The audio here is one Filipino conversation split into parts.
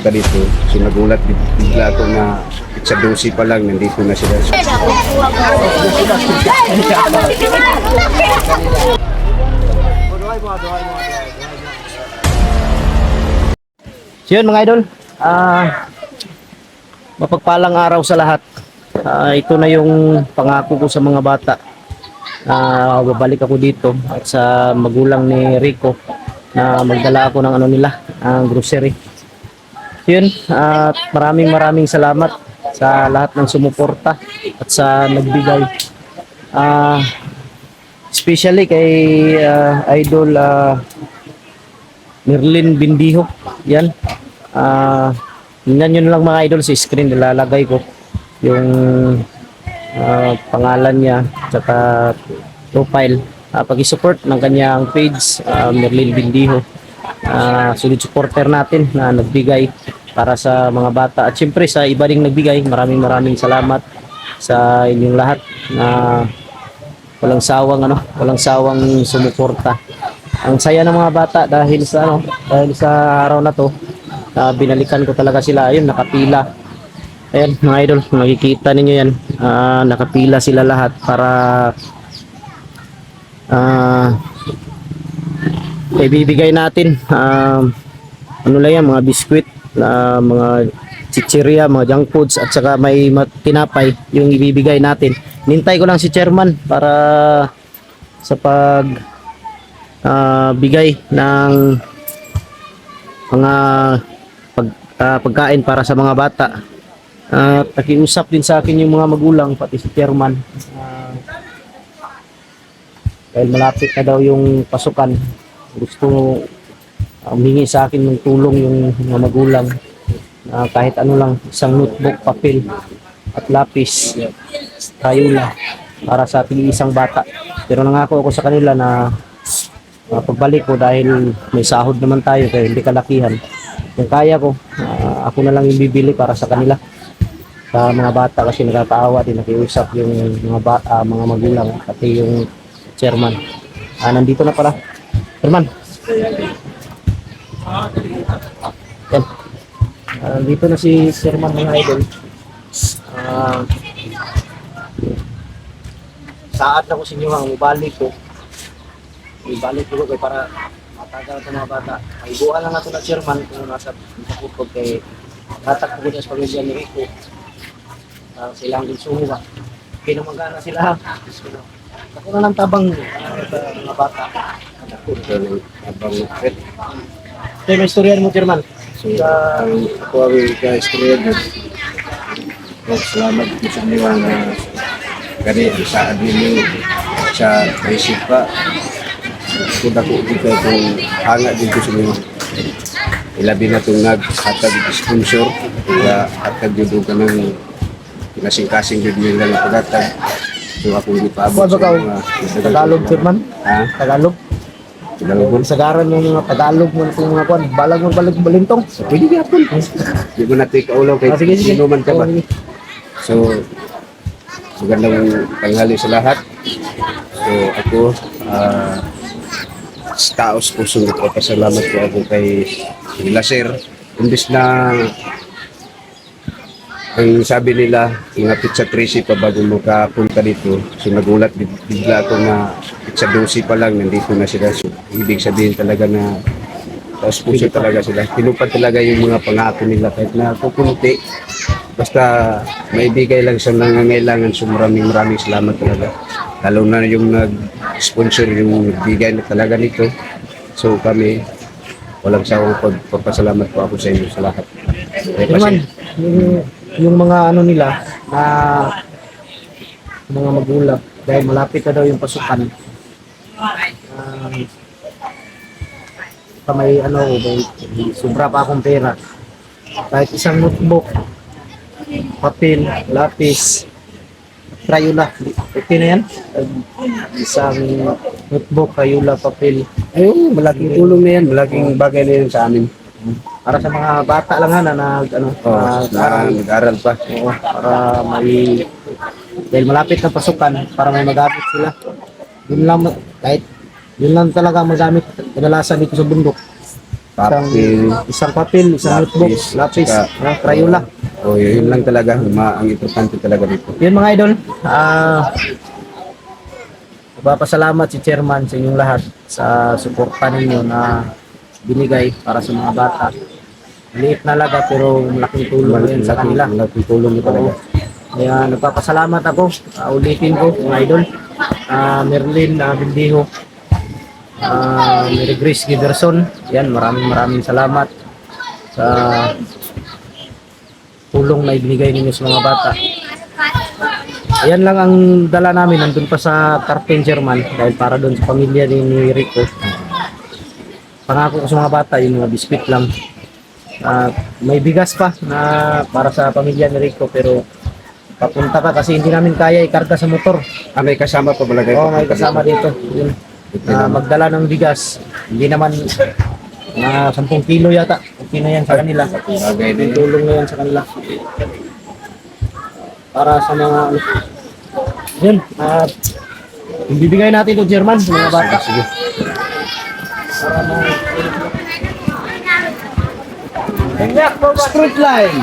nakapunta dito. So nagulat bigla ako na sa 12 pa lang nandito na sila. So yun mga idol, mapagpalang araw sa lahat. Ito na yung pangako ko sa mga bata. Babalik ako dito at sa magulang ni Rico na magdala ako ng ano nila, ang grocery. So yun, at maraming salamat sa lahat ng sumuporta at sa nagbigay. Especially kay Idol Merlin Bindiho. Yan. Tingnan nyo na lang mga idol sa screen, nilalagay ko yung pangalan niya at profile. Pag-support ng kanyang page, Merlin Bindiho. Solid supporter natin na nagbigay para sa mga bata. At syempre sa iba ding nagbigay, maraming salamat sa inyong lahat na walang sawang sumuporta. Ang saya ng mga bata dahil sa araw na to, binalikan ko talaga sila. Ayun, nakapila. Ayan mga idol, makikita ninyo yan. Nakapila sila lahat para ibibigay natin ano lang yan, mga biskwit, mga chichirya, mga junk foods at saka may tinapay yung ibibigay natin. Nintay ko lang si chairman para sa bigay ng mga pagkain para sa mga bata. Nakiusap din sa akin yung mga magulang, pati si chairman, dahil malapit na daw yung pasukan. Gusto humingi sa akin ng tulong yung mga magulang, kahit ano lang, isang notebook, papel at lapis, Crayola para sa ating isang bata. Pero nangako ako sa kanila na pagbalik ko, dahil may sahod naman tayo kaya hindi kalakihan, kung kaya ko, ako na lang yung bibili para sa kanila, sa mga bata, kasi nakakaawa din, nakiusap yung mga magulang pati yung chairman. Nandito na pala chairman. Yan. Dito na si chairman mga idol. Saat na ko sa inyo ang ibalik ko kay para matagal sa mga bata. Ay buwan lang ako na chairman kung nasa putog kay tatak ko sa pamilya ni Rico. Silang din sumuha. Pinamagana sila. Ako na lang tabang sa mga bata. Abang Fred. May istorya mo chairman. So, ako ang ka-istorya din. Salamat po sa inyo na kani sa admin sa naisip pa. Kung ako dito itong hanga dito sa inyo. Ilabi na itong naghatag sponsor. Hatag dito ka ng kasing-kasing dito nila ng paghatag. So ako hindi pa abot sa mga Tagalog chairman? Tagalog? Tagalog. Sagaran yung mga Tagalog mo itong mga kwan. Balag mo balintong. Pwede gapon. Hindi mo natin kaulaw kay sino man ka ba. So, magandang tanghali sa lahat. So, ako, taos puso nito, pasalamat ko ako kay Laser. Imbis na ang sabi nila, ingapit sa 13 pa bago makapunta dito. So, nagulat bigla ako na sa 12 pa lang nandito na sila. So, ibig sabihin talaga na taos puso talaga sila. Tinupad talaga yung mga pangako nila kahit na kukunti. Basta maibigay lang sa nangangailangan. So maraming salamat talaga. Lalo na yung nag-sponsor, yung nagbigay na talaga nito. So kami, walang sawang pagpapasalamat po ako sa inyo sa lahat. Naman, yung mga ano nila, mga magulang, dahil malapit na daw yung pasukan. May sobra pa akong pera. Kahit isang notebook, papel, lapis, Crayola. Okay na yan? Isang notebook, Crayola, papel. Ayun, malaking tulong na yan. Malaking bagay na yan sa amin. Para sa mga bata lang na nag-aral pa. Oo, para may, dahil malapit ng pasukan, para may magamit sila. Yun lang, kahit yun lang talaga magamit kadalasan dito sa bundok. isang papel, isang notebook, lapis, Crayola. O yun lang talaga, ang importante talaga dito. Yun mga idol, nagpapasalamat si Chairman sa inyong lahat sa suporta ninyo na binigay para sa mga bata. Liit na laga pero malaking tulong yun sa kanila. Malaking tulong nito talaga. Kaya nagpapasalamat ako, ulitin ko mga idol, Merlin Bindiho, Mary Grace Giverson, yan, maraming salamat sa tulong na ibinigay ninyo sa mga bata. Ayan lang ang dala namin, nandun pa sa Carpen German dahil para doon sa pamilya ni Rico. Pangako ko sa mga bata, yung mga biscuit lang. May bigas pa na para sa pamilya ni Rico pero papunta ka kasi hindi namin kaya ikarga sa motor. May kasama pa balagay? Oo, may kasama dito. Yun. Magdala ng bigas. Hindi naman 10 kilo yata. Okay na yan sa kanila. Tulong na yan sa kanila. Para sa mga yun, ibibigay natin ito German sa mga bata. Sige. Street line.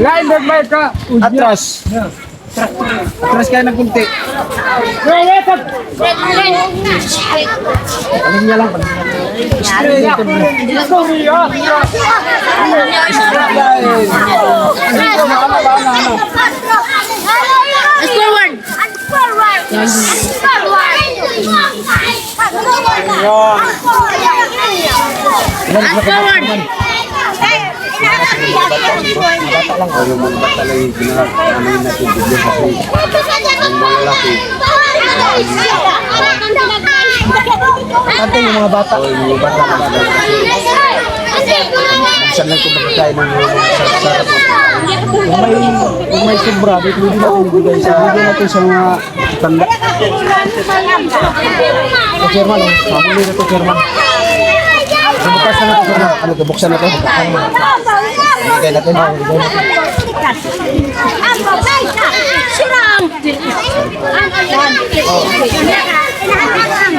Line back ka. Atras. Atras kayo ng kunti. Ano niya lang? Yung mga bata lang yung ginagawa natin bigyan kasi yung mga lalaki. Ate yung mga bata. Yung mga bata na bata kasi minsan lang kung makakain ng mga sarap. Kung may sobra, pwede natin ibigay sa mga tanda. Ito German, pamuli na ito German. Bukas na ito German. Ano, buksan na ito? Ibigay natin.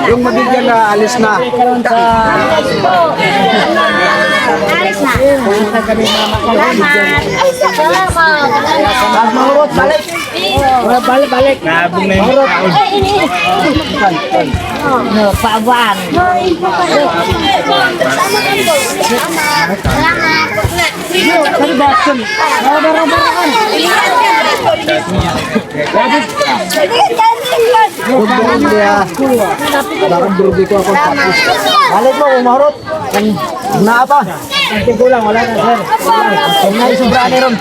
Yung mabigyan na alis na. Mahurot, balik. Balik. Nabong na yung Mahurot. Pawan. Balik mo, Mahurot. Na pa. Hindi ko lang, wala na sir. Kung may sobra na ron.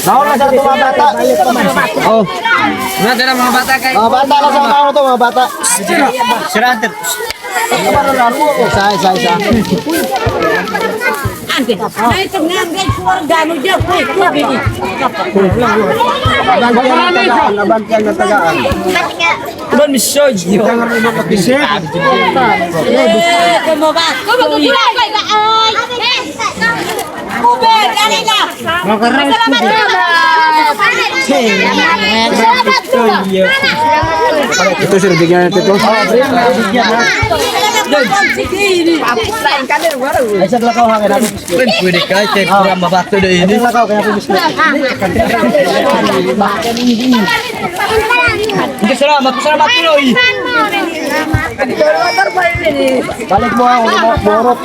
Naon na sa mga bata. Oh. Mga dala mga bata kay. Mga bata lang sa mga to, mga bata. Sirated. Isa. Nabangkian na tagaan. Tuban misoj niyo. Ito sir, bigyan natin ito. Ay, sa lakaw ha, kaya natin biskuit. Pwede ka kay pura mabato do Ay, ini. sa lakaw, kaya natin biskuit. Hindi salamat tuloy. Balik mo ha, Mahurot.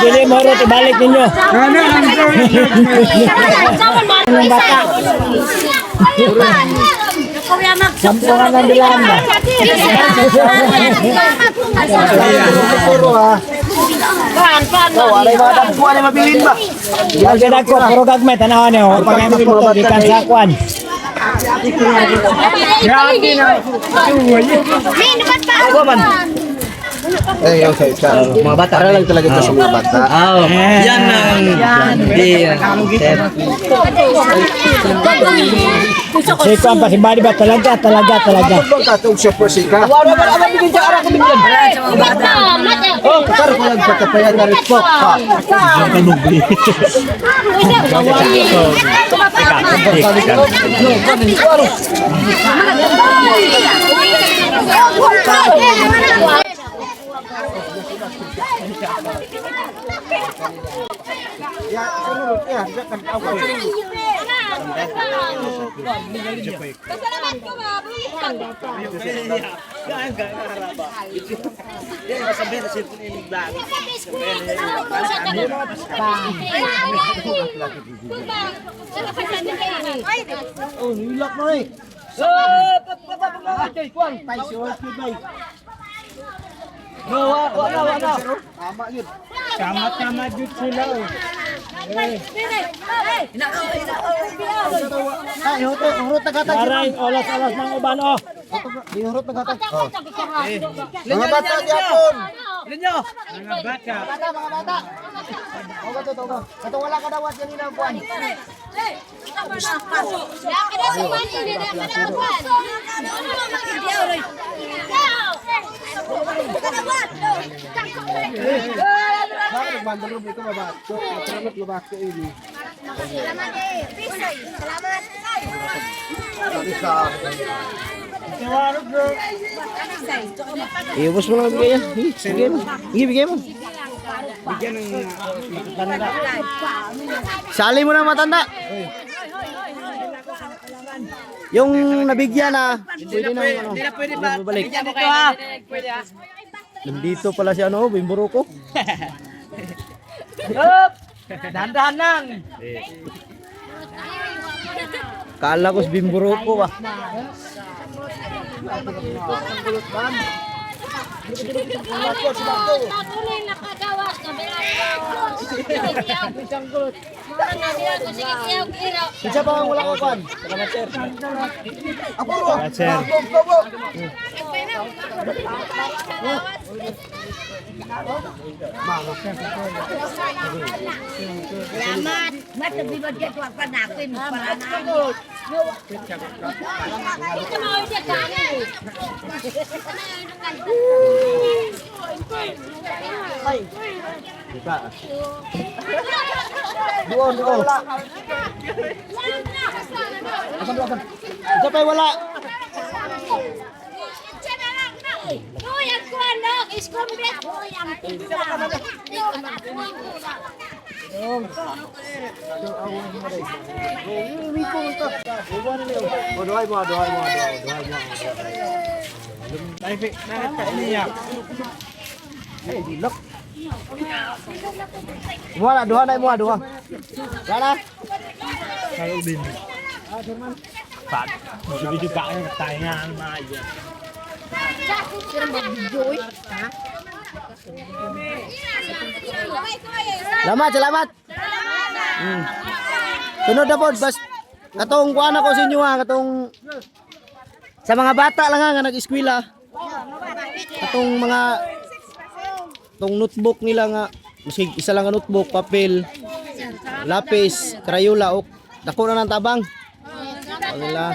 Dili, Mahurot, ibalik ninyo. Yung bata. Sampungan ng bilang ba? Puro ha. Wala yung mga dapuan na mabilin ba? Yung ko, puro gagmay, tanawan niyo. Pag may magputo, di kan sa kwan. Ako man. Yung sa mga bata. Para lang talaga ito sa mga bata. Yan ang Si kwan pa, si Badi ba? Talaga. Kung katong siya po sika. Wala ba naman bigyan siya arang kumigyan? Oh, kasar ko lang pagkapayan na rin po. Pasalamat ko ba? Oh, nilak mo eh. Tama jud sila eh. Ay, hurot tagatag. Aray, olas ng uban oh. Di hurot tagatag. Oh. Mga bata gyapon. Linyo. Mga bata. Mga bata. O ba to? Kato wala ka dawat yan inang kuan. Bakit bandalo dito baba? So, salamat lubak sa ini. Iubos mo lang bigay yan. Bigay mo. Bigay mo. Sali mo na matanda. Yung nabigyan na, pwede na ano. Hindi na pwede ba? Balik. Bigyan mo to ha. Nandito pala si ano, Bimburo ko. Yup. Dahan-dahan lang. Kala ko si Bimburo ko ba. Natuloy na kagawa sa Isa pa ang wala ko kuan. Salamat sir. Ako ro. Sir. Salamat. Matubibad ka tuwa pa natin. Para na. Ito mo ulit ka. Doon. Isa pa wala. Kuyang kuanok, iskumbet kuyang Wala duha na mo duha. Wala. Video pa kayo tayo nga ang mga yan. Salamat. Sunod na po, bas katong kuan ako sa inyo ha, katong sa mga bata lang nga nag-eskwela. Katong mga tong notebook nila nga, masig isa lang nga notebook, papel, lapis, crayola o dako na ng tabang. Wala.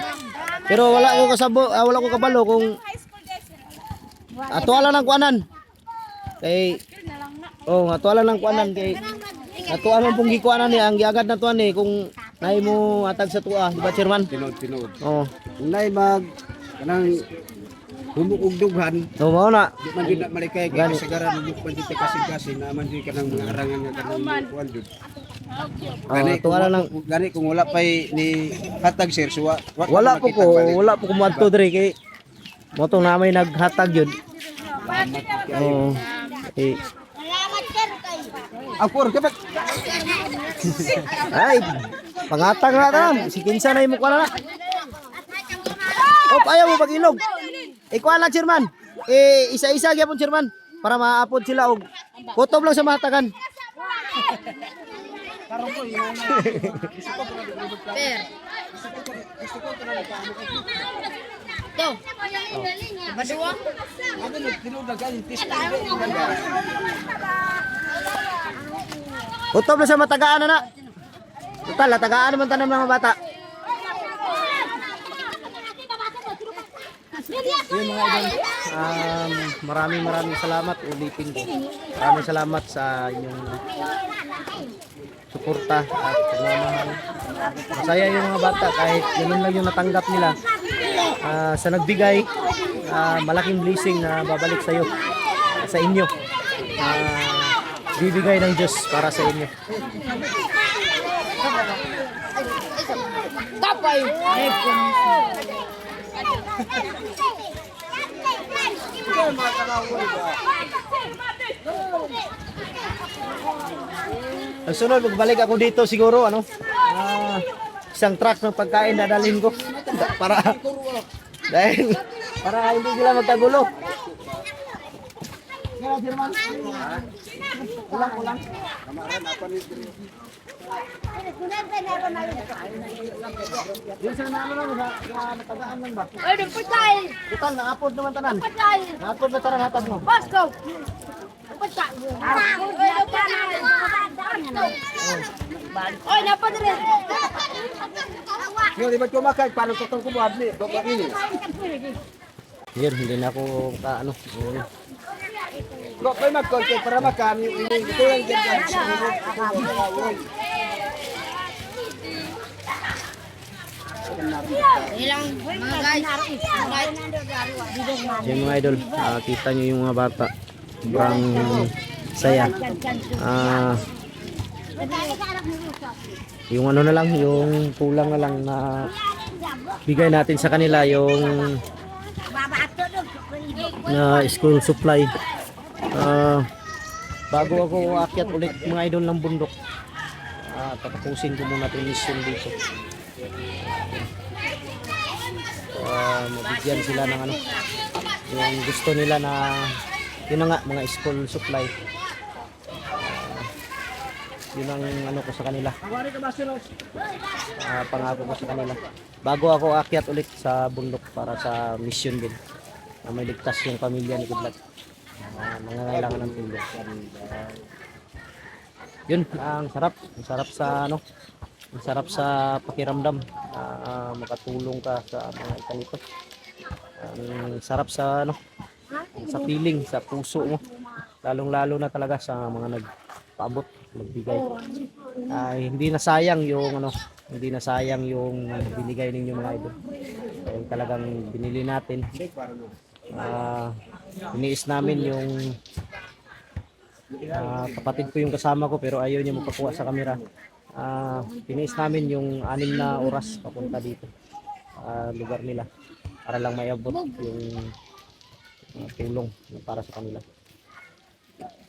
Pero wala ko kasabo, wala ko kabalo kung ato ala ng kuanan. Kay ato ala ng kuanan kay ato man pong gikuanan ni ang giagad na tuan ni kung nay mo atag sa tuwa, di ba chairman? Tinood. Oh. Unay mag kanang humukog dughan. So mao na. Di man gyud na malikay kay kasagaran mo man dito kasing na man gyud kanang mga arangan nga kanang kuan jud. Ato ala lang Gani kung wala pay ni hatag sir so wala po ko muadto diri kay mo tong namay naghatag yun. Oh. Eh, Salamat sir kay. Apor kapag ay, pangatag na tam. Si kinsa na imo kuan na. Op, ayaw mo pag-ilog. Ikuha lang, chairman. Isa-isa gyapon, chairman. Para maapod sila og kutob lang sa mahatagan. Kutob lang sa matagaan na. Total, tagaan naman tanam ng mga bata. Maraming salamat ulitin ko. Maraming salamat sa inyong suporta at pagmamahal. Masaya yung mga bata kahit ganun lang yung natanggap nila. Sa nagbigay, malaking blessing na babalik sa iyo, sa inyo. bibigay ng Diyos para sa inyo. Ang sunod, magbalik ako dito siguro, ano? Isang truck ng pagkain dadalhin ko para para hindi sila magkagulo. Yung sa ano lang, sa natagaan lang ba? Ay, nagpatay! Total, na-upload naman tanan. Nagpatay! Na-upload na tanan hatag mo. Pasko! Nagpatay! Ay, nagpatay! Oy, napadre! Yung di ba kumakay, paano tutong kumuhab ni? Bakit ini? Yun, hindi na ako ano. Bro, kayo mag-contact para makan yung ini. Ito yung ganyan. Ilang mga guys. Yung mga idol, kita nyo yung mga bata. Sobrang saya. Yung ano na lang, yung kulang na lang na bigay natin sa kanila yung na school supply. Bago ako aakyat ulit mga idol ng bundok, tatapusin ko muna itong mission dito. Mabigyan sila ng ano, yung gusto nila na yun na nga, mga school supply. Yun ang ano ko sa kanila, pangako ko sa kanila bago ako aakyat ulit sa bundok para sa mission din na may ligtas yung pamilya ni Kidlat, nangangailangan ng tulong. Yun, ang sarap sa ano, ang sarap sa pakiramdam, makatulong ka sa mga ikanito. Ang sarap sa ano, sa feeling, sa puso mo, lalong-lalo na talaga sa mga nagpaabot, nagbigay. Hindi na sayang yung ano, hindi na sayang yung binigay ninyo mga idol. Dahil talagang binili natin. Iniis namin yung kapatid ko yung kasama ko pero ayaw niya magpakuha sa camera. Tiniis namin yung 6 na oras papunta dito, lugar nila, para lang maiabot yung tulong para sa kanila.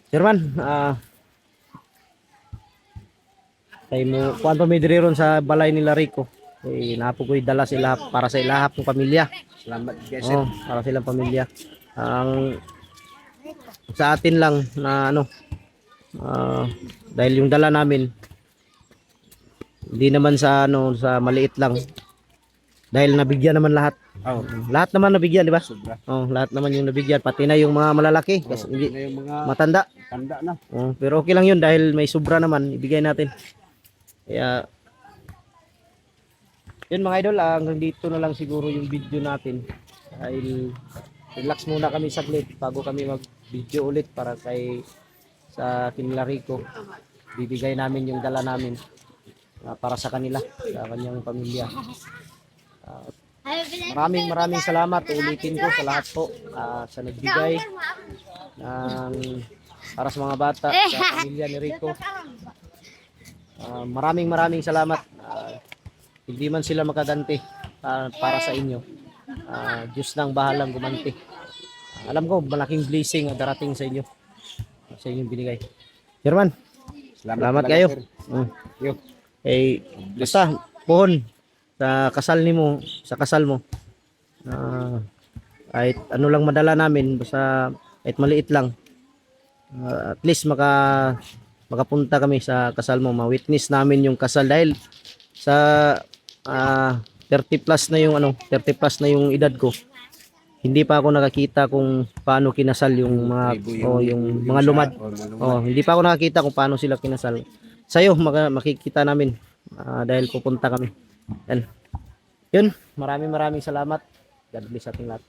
Sherman, tayo mo kuan pa may diri ron sa balay nila Rico. Napo ko'y dala sila para sa ilahap ng pamilya. Salamat guys. Para silang pamilya. Ang sa atin lang na ano, dahil yung dala namin hindi naman sa ano, sa maliit lang. Dahil nabigyan naman lahat. Lahat naman nabigyan, di ba? Sobra. Lahat naman yung nabigyan, pati na yung mga malalaki kasi hindi Na yung mga matanda. tanda na. Pero okay lang yun dahil may sobra naman, ibigay natin. Kaya yun mga idol, hanggang dito na lang siguro yung video natin. Dahil relax muna kami saglit bago kami mag-video ulit para sa kinila Rico. Bibigay namin yung dala namin para sa kanila, sa kanyang pamilya. Maraming salamat, ulitin ko sa lahat po sa nagbigay para sa mga bata, sa pamilya ni Rico. Maraming salamat. Hindi man sila makaganti para sa inyo. Diyos nang bahalang gumanti. Alam ko malaking blessing ang darating sa inyo, sa inyong binigay. Sherman, salamat kayo. Basta pohon sa kasal nimo, sa kasal mo, kahit ano lang madala namin, basta kahit maliit lang, at least makapunta kami sa kasal mo, ma-witness namin yung kasal dahil sa 30 plus na yung ano, 30 plus na yung edad ko. Hindi pa ako nakakita kung paano kinasal yung mga yung mga lumad. Hindi pa ako nakakita kung paano sila kinasal. Sa'yo makikita namin dahil pupunta kami. Yan. Yun, maraming salamat. God bless ating lahat.